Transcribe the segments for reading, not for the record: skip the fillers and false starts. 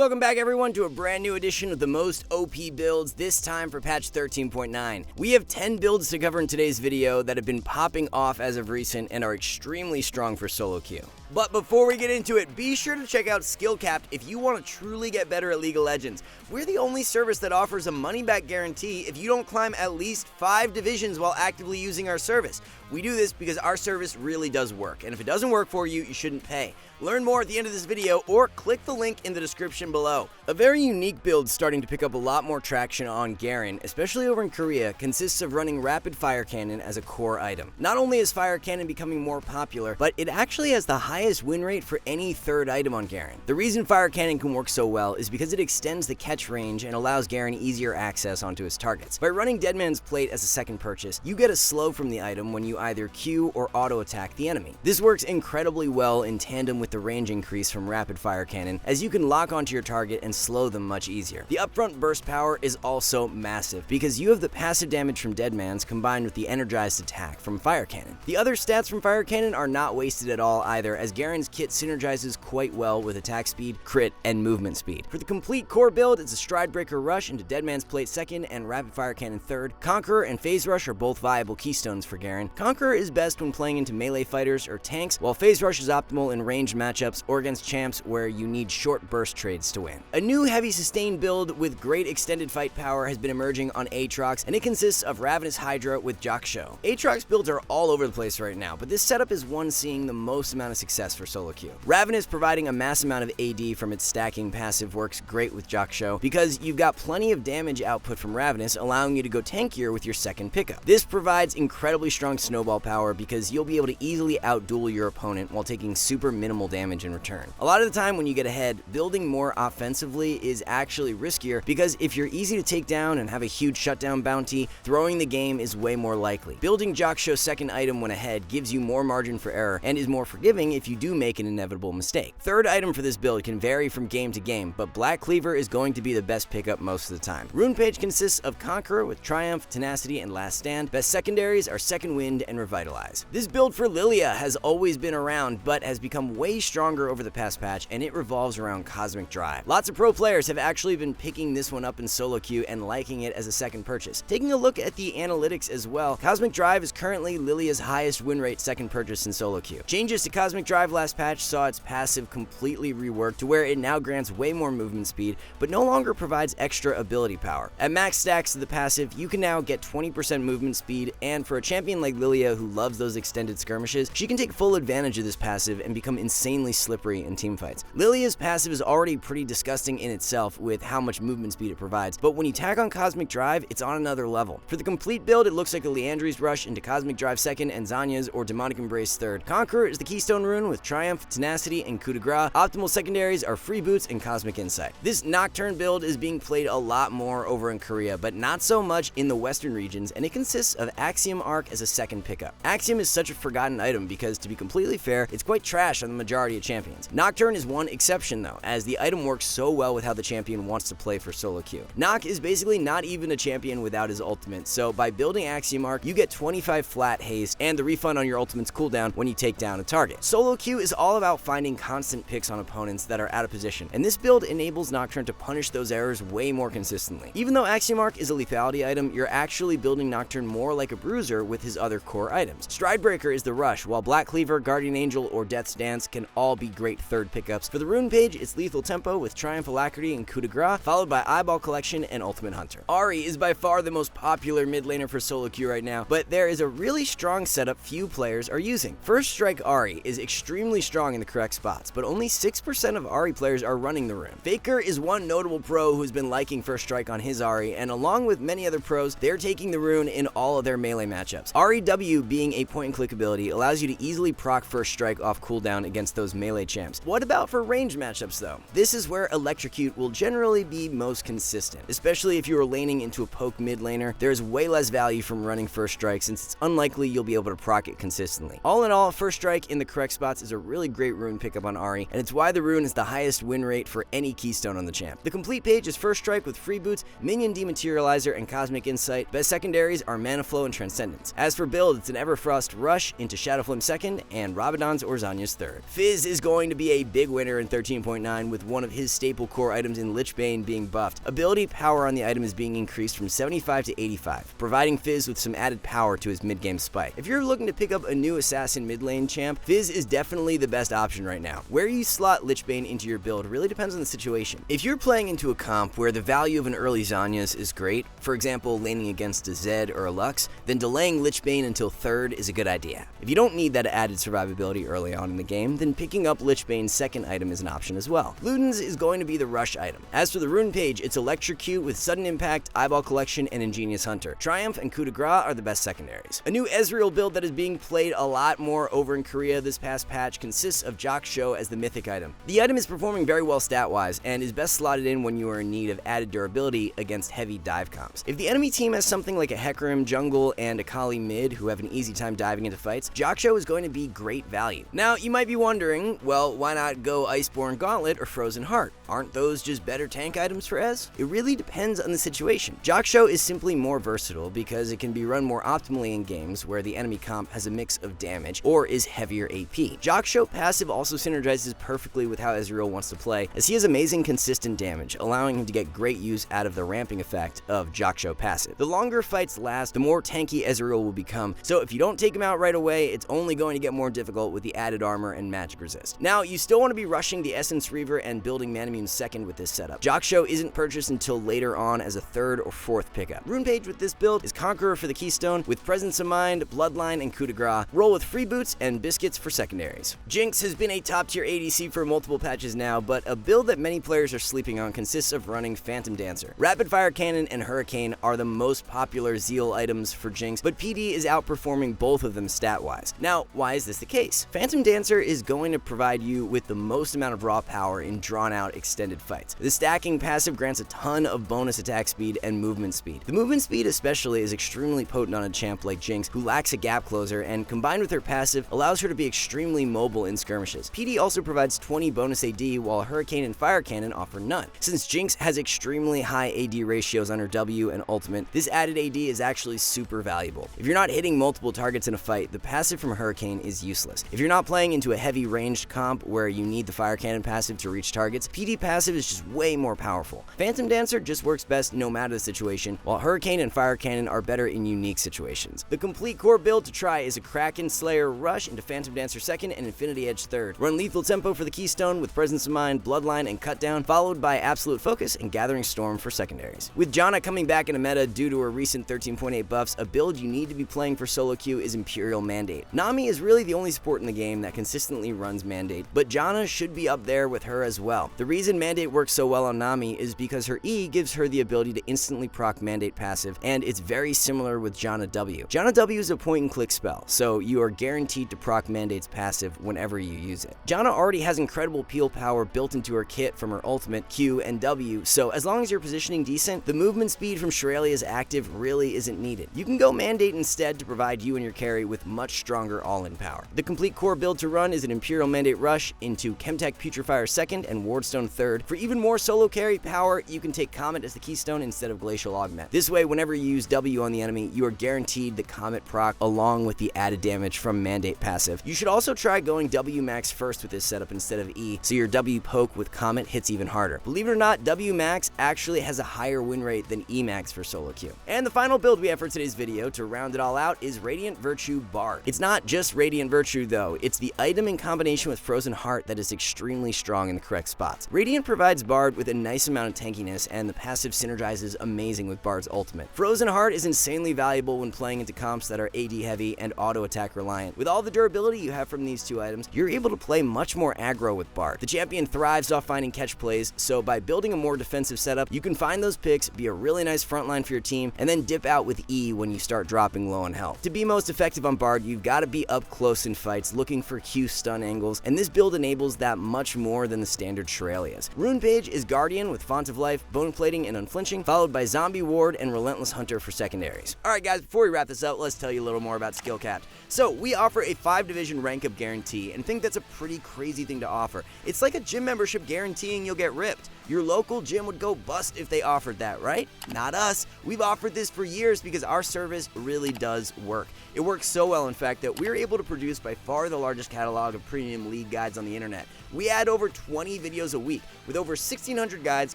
Welcome back everyone to a brand new edition of the most OP builds, this time for patch 13.9. We have 10 builds to cover in today's video that have been popping off as of recent and are extremely strong for solo queue. But before we get into it, be sure to check out SkillCapped if you want to truly get better at League of Legends. We're the only service that offers a money-back guarantee if you don't climb at least 5 divisions while actively using our service. We do this because our service really does work, and if it doesn't work for you, you shouldn't pay. Learn more at the end of this video or click the link in the description below. A very unique build starting to pick up a lot more traction on Garen, especially over in Korea, consists of running Rapid Fire Cannon as a core item. Not only is Fire Cannon becoming more popular, but it actually has the highest win rate for any third item on Garen. The reason Fire Cannon can work so well is because it extends the catch range and allows Garen easier access onto his targets. By running Deadman's Plate as a second purchase, you get a slow from the item when you either Q or auto attack the enemy. This works incredibly well in tandem with the range increase from Rapid Fire Cannon, as you can lock onto your target and slow them much easier. The upfront burst power is also massive because you have the passive damage from Deadman's combined with the energized attack from Fire Cannon. The other stats from Fire Cannon are not wasted at all either, as Garen's kit synergizes quite well with attack speed, crit, and movement speed. For the complete core build, it's a Stridebreaker Rush into Deadman's Plate second and Rapid Fire Cannon third. Conqueror and Phase Rush are both viable keystones for Garen. Conqueror is best when playing into melee fighters or tanks, while Phase Rush is optimal in ranged matchups or against champs where you need short burst trades to win. A new heavy sustain build with great extended fight power has been emerging on Aatrox, and it consists of Ravenous Hydra with Jockshow. Aatrox builds are all over the place right now, but this setup is one seeing the most amount of success for solo queue. Ravenous providing a mass amount of AD from its stacking passive works great with Jockshow because you've got plenty of damage output from Ravenous, allowing you to go tankier with your second pickup. This provides incredibly strong snowball power because you'll be able to easily outduel your opponent while taking super minimal damage in return. A lot of the time when you get ahead, building more offensively is actually riskier because if you're easy to take down and have a huge shutdown bounty, throwing the game is way more likely. Building Jockshow's second item when ahead gives you more margin for error and is more forgiving if you do make an inevitable mistake. Third item for this build can vary from game to game, but Black Cleaver is going to be the best pickup most of the time. Rune Page consists of Conqueror with Triumph, Tenacity, and Last Stand. Best secondaries are Second Wind and Revitalize. This build for Lillia has always been around, but has become way stronger over the past patch, and it revolves around Cosmic Drive. Lots of pro players have actually been picking this one up in solo queue and liking it as a second purchase. Taking a look at the analytics as well, Cosmic Drive is currently Lillia's highest win rate second purchase in solo queue. Changes to Cosmic Drive last patch saw its passive completely reworked to where it now grants way more movement speed, but no longer provides extra ability power. At max stacks of the passive, you can now get 20% movement speed, and for a champion like Lillia who loves those extended skirmishes, she can take full advantage of this passive and become insanely slippery in teamfights. Lillia's passive is already pretty disgusting in itself with how much movement speed it provides, but when you tack on Cosmic Drive, it's on another level. For the complete build, it looks like a Leandri's Rush into Cosmic Drive second and Zanya's or Demonic Embrace third. Conqueror is the Keystone Rune with Triumph, Tenacity, and Coup de Grace. Optimal secondaries are Free Boots and Cosmic Insight. This Nocturne build is being played a lot more over in Korea, but not so much in the western regions, and it consists of Axiom Arc as a second pickup. Axiom is such a forgotten item because, to be completely fair, it's quite trash on the majority of champions. Nocturne is one exception though, as the item works so well with how the champion wants to play for solo queue. Nock is basically not even a champion without his ultimate, so by building Axiom Arc, you get 25 flat haste and the refund on your ultimate's cooldown when you take down a target. Solo queue is all about finding constant picks on opponents that are out of position, and this build enables Nocturne to punish those errors way more consistently. Even though Axiom Arc is a lethality item, you're actually building Nocturne more like a bruiser with his other core items. Stridebreaker is the rush, while Black Cleaver, Guardian Angel, or Death's Dance can all be great third pickups. For the Rune Page, it's Lethal Tempo with Triumph Alacrity and Coup de Grace, followed by Eyeball Collection and Ultimate Hunter. Ahri is by far the most popular mid laner for solo queue right now, but there is a really strong setup few players are using. First Strike Ahri is extremely strong in the correct spots, but only 6% of Ahri players are running the rune. Faker is one notable pro who's been liking First Strike on his Ahri, and along with many other pros, they're taking the rune in all of their melee matchups. Ahri W, being a point-and-click ability, allows you to easily proc First Strike off cooldown against those melee champs. What about for ranged matchups though? This is where Electrocute will generally be most consistent, especially if you are laning into a poke mid laner. There's way less value from running First Strike since it's unlikely you'll be able to proc it consistently. All in all, First Strike in the correct spot spots is a really great rune pickup on Ahri, and it's why the rune is the highest win rate for any keystone on the champ. The complete page is First Strike with Free Boots, Minion Dematerializer, and Cosmic Insight. Best secondaries are Mana Flow and Transcendence. As for build, it's an Everfrost Rush into Shadowflame second, and Rabadon's or Zanya's third. Fizz is going to be a big winner in 13.9 with one of his staple core items in Lichbane being buffed. Ability power on the item is being increased from 75 to 85, providing Fizz with some added power to his mid-game spike. If you're looking to pick up a new assassin mid lane champ, Fizz is definitely the best option right now. Where you slot Lichbane into your build really depends on the situation. If you're playing into a comp where the value of an early Zanya's is great, for example laning against a Zed or a Lux, then delaying Lichbane until third is a good idea. If you don't need that added survivability early on in the game, then picking up Lichbane's second item is an option as well. Luden's is going to be the rush item. As for the rune page, it's Electrocute with Sudden Impact, Eyeball Collection, and Ingenious Hunter. Triumph and Coup de Grace are the best secondaries. A new Ezreal build that is being played a lot more over in Korea this past patch consists of Jock Show as the mythic item. The item is performing very well stat-wise and is best slotted in when you are in need of added durability against heavy dive comps. If the enemy team has something like a Hecarim jungle and a Kali mid who have an easy time diving into fights, Jock Show is going to be great value. Now, you might be wondering, well, why not go Iceborne Gauntlet or Frozen Heart? Aren't those just better tank items for Ez? It really depends on the situation. Jock Show is simply more versatile because it can be run more optimally in games where the enemy comp has a mix of damage or is heavier AP. Jock Show passive also synergizes perfectly with how Ezreal wants to play, as he has amazing consistent damage, allowing him to get great use out of the ramping effect of Jock Show passive. The longer fights last, the more tanky Ezreal will become, so if you don't take him out right away, it's only going to get more difficult with the added armor and magic resist. Now, you still want to be rushing the Essence Reaver and building Manamune second with this setup. Jock Show isn't purchased until later on as a third or fourth pickup. Rune page with this build is Conqueror for the Keystone with Presence of Mind, Bloodline, and Coup de Grace. Roll with Free Boots and Biscuits for secondaries. Jinx has been a top tier ADC for multiple patches now, but a build that many players are sleeping on consists of running Phantom Dancer. Rapid Fire Cannon and Hurricane are the most popular Zeal items for Jinx, but PD is outperforming both of them stat-wise. Now, why is this the case? Phantom Dancer is going to provide you with the most amount of raw power in drawn-out extended fights. The stacking passive grants a ton of bonus attack speed and movement speed. The movement speed especially is extremely potent on a champ like Jinx, who lacks a gap closer, and combined with her passive, allows her to be extremely mobile in skirmishes. PD also provides 20 bonus AD, while Hurricane and Fire Cannon offer none. Since Jinx has extremely high AD ratios on her W and ultimate, this added AD is actually super valuable. If you're not hitting multiple targets in a fight, the passive from Hurricane is useless. If you're not playing into a heavy ranged comp where you need the Fire Cannon passive to reach targets, PD passive is just way more powerful. Phantom Dancer just works best no matter the situation, while Hurricane and Fire Cannon are better in unique situations. The complete core build to try is a Kraken Slayer Rush into Phantom Dancer second and Infinity Edge third. Run Lethal Tempo for the Keystone with Presence of Mind, Bloodline, and Cut Down, followed by Absolute Focus and Gathering Storm for secondaries. With Janna coming back in a meta due to her recent 13.8 buffs, a build you need to be playing for solo queue is Imperial Mandate. Nami is really the only support in the game that consistently runs Mandate, but Janna should be up there with her as well. The reason Mandate works so well on Nami is because her E gives her the ability to instantly proc Mandate passive, and it's very similar with Janna W. Janna W is a point-and-click spell, so you are guaranteed to proc Mandate's passive whenever you use it. Janna already has incredible peel power built into her kit from her ultimate, Q, and W, so as long as you're positioning decent, the movement speed from Shurelya's active really isn't needed. You can go Mandate instead to provide you and your carry with much stronger all-in power. The complete core build to run is an Imperial Mandate Rush into Chemtech Putrefier second and Wardstone third. For even more solo carry power, you can take Comet as the Keystone instead of Glacial Augment. This way, whenever you use W on the enemy, you are guaranteed the Comet proc along with the added damage from Mandate passive. You should also try going W max first with this setup instead of E, so your W poke with Comet hits even harder. Believe it or not, W max actually has a higher win rate than E max for solo queue. And the final build we have for today's video to round it all out is Radiant Virtue Bard. It's not just Radiant Virtue though, it's the item in combination with Frozen Heart that is extremely strong in the correct spots. Radiant provides Bard with a nice amount of tankiness, and the passive synergizes amazing with Bard's ultimate. Frozen Heart is insanely valuable when playing into comps that are AD heavy and auto attack reliant. With all the durability you have from these two items, you're able to play much more aggro with Bard. The champion thrives off finding catch plays, so by building a more defensive setup, you can find those picks, be a really nice frontline for your team, and then dip out with E when you start dropping low on health. To be most effective on Bard, you've got to be up close in fights, looking for Q stun angles, and this build enables that much more than the standard Shurelya's. Rune page is Guardian with Font of Life, Bone Plating, and Unflinching, followed by Zombie Ward and Relentless Hunter for secondaries. Alright guys, before we wrap this up, let's tell you a little more about SkillCapped. So, we offer a 5-division rank-up guarantee and think that's a pretty crazy thing to offer. It's like a gym membership guaranteeing you'll get ripped. Your local gym would go bust if they offered that, right? Not us. We've offered this for years because our service really does work. It works so well, in fact, that we're able to produce by far the largest catalog of premium league guides on the internet. We add over 20 videos a week with over 1,600 guides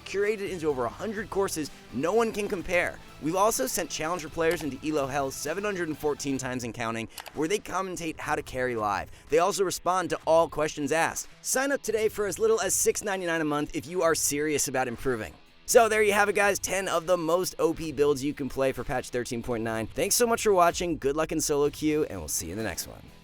curated into over 100 courses no one can compare. We've also sent challenger players into ELO Hell 714 times and counting, where they commentate how to carry live. They also respond to all questions asked. Sign up today for as little as $6.99 a month if you are serious about improving. So there you have it, guys, 10 of the most OP builds you can play for patch 13.9. Thanks so much for watching, good luck in solo queue, and we'll see you in the next one.